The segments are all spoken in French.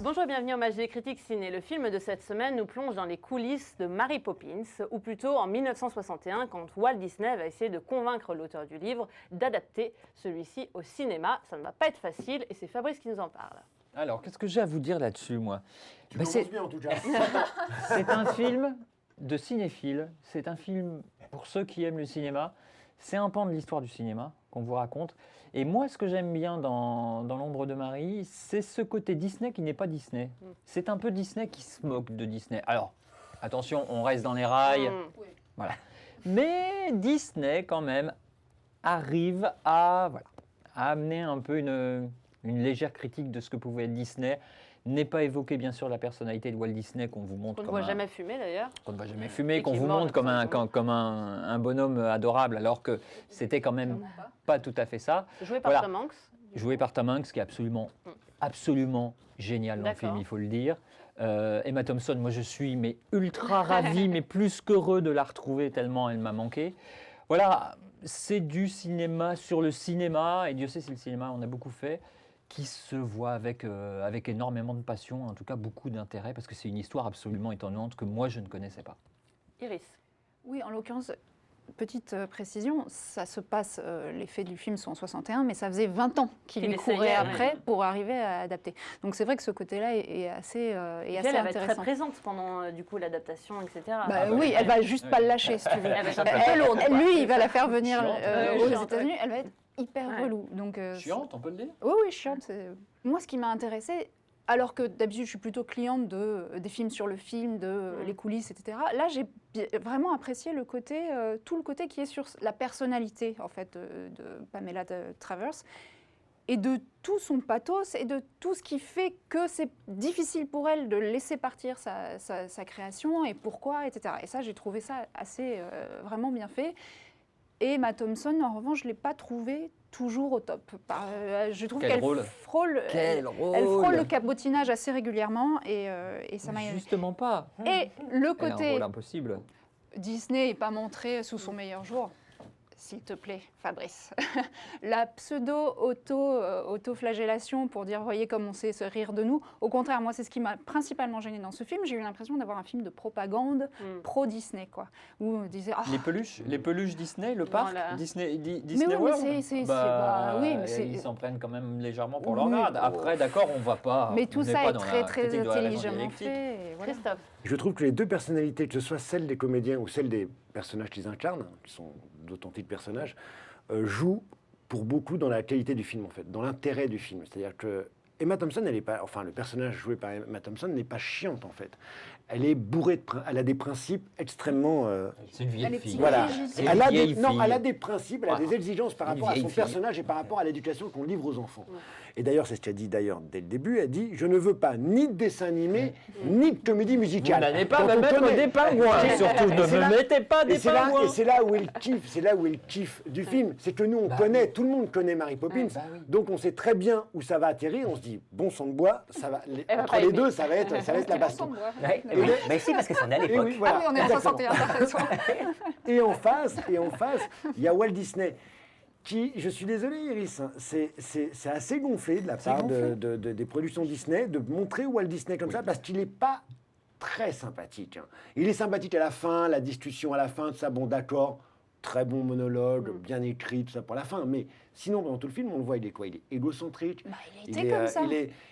Bonjour et bienvenue au Match des critiques ciné. Le film de cette semaine nous plonge dans les coulisses de Mary Poppins, ou plutôt en 1961, quand Walt Disney va essayer de convaincre l'auteur du livre d'adapter celui-ci au cinéma. Ça ne va pas être facile et c'est Fabrice qui nous en parle. Alors, qu'est-ce que j'ai à vous dire là-dessus, moi? Tu commences bien en tout cas. C'est un film de cinéphile, c'est un film pour ceux qui aiment le cinéma. C'est un pan de l'histoire du cinéma qu'on vous raconte. Et moi, ce que j'aime bien dans L'ombre de Marie, c'est ce côté Disney qui n'est pas Disney. C'est un peu Disney qui se moque de Disney. Alors, attention, on reste dans les rails. Voilà. Mais Disney, quand même, arrive à amener un peu une légère critique de ce que pouvait être Disney. N'est pas évoqué, bien sûr, la personnalité de Walt Disney qu'on vous montre On ne voit jamais fumer d'ailleurs. qu'on ne va jamais fumer, qu'on vous montre comme un bonhomme adorable, alors que c'était quand même pas tout à fait ça. Joué par Tom Hanks. Joué par Tom Hanks, qui est absolument génial dans le film, il faut le dire. Emma Thompson, moi je suis ultra ravi, mais plus qu'heureux de la retrouver tellement elle m'a manqué. Voilà, c'est du cinéma sur le cinéma, et Dieu sait si le cinéma en a beaucoup fait, qui se voit avec énormément de passion, en tout cas beaucoup d'intérêt, parce que c'est une histoire absolument étonnante que moi je ne connaissais pas. Iris. Oui, en l'occurrence, petite précision, ça se passe, les faits du film sont en 61, mais ça faisait 20 ans qu'il lui courait après pour arriver à adapter. Donc c'est vrai que ce côté-là est assez intéressant. Elle va être très présente pendant du coup l'adaptation, etc. Oui, elle va juste pas le lâcher, si tu veux. Elle va être un peu lourde. Lui, il va la faire venir aux États-Unis, elle va être hyper relou. Donc, Chiante, on peut le dire? Oui, chiante. Moi, ce qui m'a intéressée, alors que d'habitude, je suis plutôt cliente des films sur le film, les coulisses, etc. Là, j'ai vraiment apprécié tout le côté qui est sur la personnalité, en fait, de Pamela Travers, et de tout son pathos, et de tout ce qui fait que c'est difficile pour elle de laisser partir sa création, et pourquoi, etc. Et ça, j'ai trouvé ça assez vraiment bien fait. Et Emma Thompson, en revanche, je ne l'ai pas trouvée toujours au top. Je trouve qu'elle frôle le cabotinage assez régulièrement et ça m'a... Justement pas. Et le côté... Elle a un rôle impossible. Disney n'est pas montré sous son meilleur jour. S'il te plaît, Fabrice. La pseudo-auto-flagellation pour dire, voyez comme on sait se rire de nous. Au contraire, moi, c'est ce qui m'a principalement gênée dans ce film. J'ai eu l'impression d'avoir un film de propagande pro-Disney, quoi. Où on disait... Oh, les peluches Disney, le parc, Disney World. Ils s'en prennent quand même légèrement pour leur grade. Après, d'accord, on va pas... Mais tout ça est très intelligemment fait. Voilà. Christophe. Je trouve que les deux personnalités, que ce soit celle des comédiens ou celle des personnages qu'ils incarnent, qui sont d'authentiques personnages, jouent pour beaucoup dans la qualité du film, en fait, dans l'intérêt du film. C'est-à-dire que Emma Thompson, elle est pas, enfin, le personnage joué par Emma Thompson n'est pas chiante, en fait. Elle est bourrée elle a des principes extrêmement... C'est une vieille fille. Voilà. Elle a des principes, elle a des exigences par rapport à son personnage et par rapport à l'éducation qu'on livre aux enfants. Et d'ailleurs, c'est ce qu'elle dit d'ailleurs dès le début, elle dit « Je ne veux pas ni de dessin animé, ni de comédie musicale. » Vous n'allez pas me mettre des pingouins, surtout, ne me mettez pas des pingouins. Et c'est là où elle kiffe du film. C'est que nous, on connaît, tout le monde connaît Mary Poppins, donc on sait très bien où ça va atterrir, on se dit « Bon sang de bois, ça va, entre les deux, ça va être la baston. » Mais si, parce que c'en est à l'époque. Oui, voilà, on est en 61, t'as raison. Et en face, il y a Walt Disney, qui, je suis désolé Iris, c'est assez gonflé de la part des productions Disney de montrer Walt Disney comme ça, parce qu'il n'est pas très sympathique. Il est sympathique à la fin, la discussion à la fin, tout ça, bon d'accord, très bon monologue, bien écrit, tout ça pour la fin, mais sinon, pendant tout le film, on le voit, il est quoi? Il est égocentrique, il était comme ça.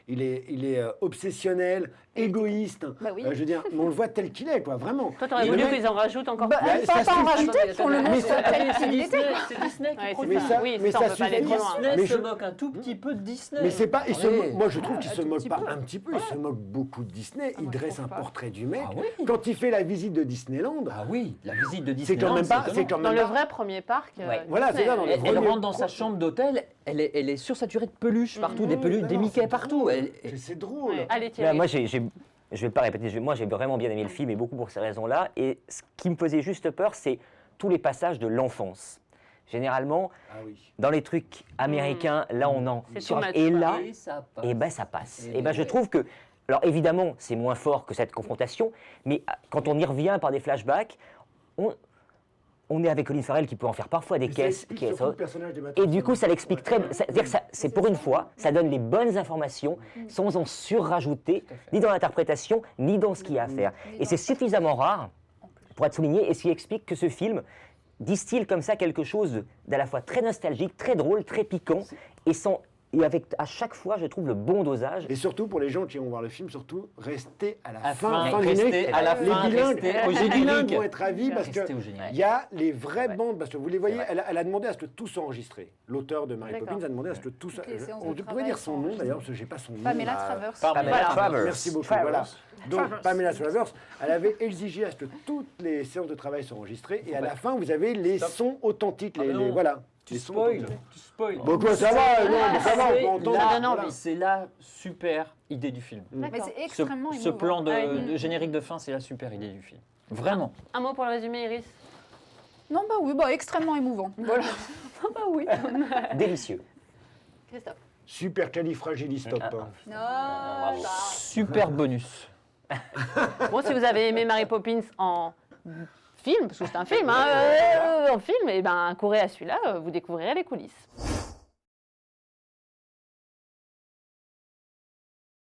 Il est obsessionnel, égoïste, je veux dire, mais on le voit tel qu'il est, quoi, vraiment. Toi, t'aurais voulu qu'ils en rajoutent encore plus. Pas en rajouter, qu'on le montre tel qu'il était. C'est Disney qui produit. Mais ça suffit. Disney se moque un tout petit peu de Disney. Mais c'est pas, moi je trouve qu'il se moque pas un petit peu, il se moque beaucoup de Disney. Il dresse un portrait du mec. Quand il fait la visite de Disneyland. Ah oui, la visite de Disneyland. C'est quand même dans le vrai premier parc. Voilà, c'est ça. Elle rentre dans sa chambre d'hôtel, elle est sursaturée de peluches partout, des Mickey partout. C'est drôle. Allez, Thierry. Moi, je ne vais pas répéter, moi j'ai vraiment bien aimé le film et beaucoup pour ces raisons-là. Et ce qui me faisait juste peur, c'est tous les passages de l'enfance. Généralement, dans les trucs américains, là on en... Et là, ça passe. Et je trouve que... Alors évidemment, c'est moins fort que cette confrontation, mais quand on y revient par des flashbacks, on est avec Colin Farrell qui peut en faire parfois des Ça caisses. explique qui est- surtout le personnage de Matt Et du Watson. coup, ça l'explique très bien. C'est-à-dire que c'est pour une fois, ça donne les bonnes informations sans en surrajouter, ni dans l'interprétation, ni dans ce qu'il y a à faire. Et c'est suffisamment rare pour être souligné, et ce qui explique que ce film distille comme ça quelque chose d'à la fois très nostalgique, très drôle, très piquant, et avec à chaque fois, je trouve le bon dosage. Et surtout, pour les gens qui vont voir le film, surtout, restez à la À fin fin, du restez générique. à la Les fin, bilingues, restez au les bilingues générique. vont être ravis parce Restez au qu'il générique. y a les vraies vrai. bandes, parce que vous les voyez, C'est vrai. elle a demandé à ce que tout soit enregistré. L'auteur de Mary D'accord. Poppins a demandé à ce que tout soit... Toutes les séances On de pourrait travail dire son sont nom enregistrées. d'ailleurs, parce que j'ai pas son nom. Pamela là. Travers. Pamela Travers. Merci beaucoup. Voilà. Donc Pamela Travers, elle avait exigé à ce que toutes les séances de travail soient enregistrées et à la fin vous avez les sons authentiques, Ah, mais non. voilà. Tu Les sons spoil, authentiques. tu spoil. Bon quoi, ça va, non, mais ça va, on peut C'est entendre. la- Voilà. C'est la super idée du film. Mais D'accord. c'est extrêmement Ce émouvant. plan Ouais. de générique de fin, c'est la super idée du film. Vraiment. Un mot pour le résumé, Iris. Non, bah oui, extrêmement émouvant. Voilà. Bah oui. Délicieux. Christophe. Super califragilistop. Non, Super bonus. Bon, si vous avez aimé Mary Poppins en film, parce que c'est un film, en film, et ben courez à celui-là, vous découvrirez les coulisses.